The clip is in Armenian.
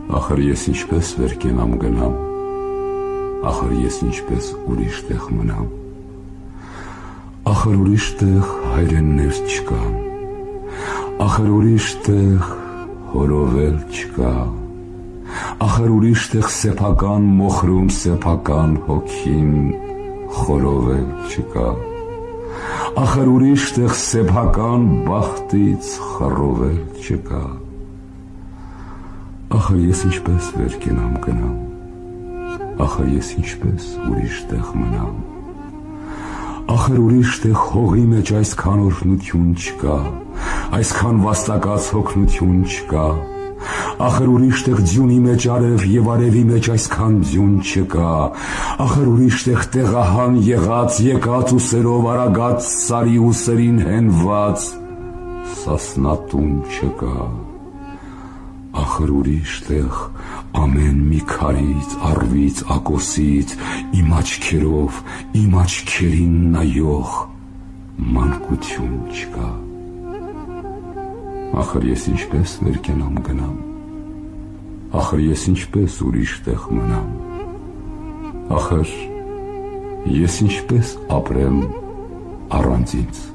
Ախր ես ինչպես վեր կենամ գնամ, ախր ես ինչպես ուրիշ տեղ մնամ, ախր ուրիշ տեղ հայրեններ չկա, ախր ուրիշ տեղ հորովել չկա, ախր ուրիշ տեղ սեփական մոխրում սեփական հոգին խորովել չկա, ախր ուրիշ տեղ սեփական բախտից խռովել չկա, ախր ես ինչպես վեր կենամ գնամ, ախր ես ինչպես ուրիշ տեղ մնամ, ախր ուրիշ տեղ հողի մեջ այսքան օրհնություն չկա, այսքան վաստակած հոգնություն չկա, ախր ուրիշ տեղ ձյունի մեջ արև եւ արևի մեջ այսքան ձյուն չկա, ախր ուրիշ տեղ տեղահան եղած եկած ուսերով արագած սարի ուսերին հենված սասնատուն չկա, ախր ուրիշ տեղ ամեն մի քարից, առվից, ակոսից իմ աչքերով, իմ աչքերին նայող մանկություն չկա, ախր ես ինչպես վեր կենամ գնամ, ախր ես ինչպես ուրիշ տեղ մնամ, ախր ես ինչպես ապրեմ առանց ինձ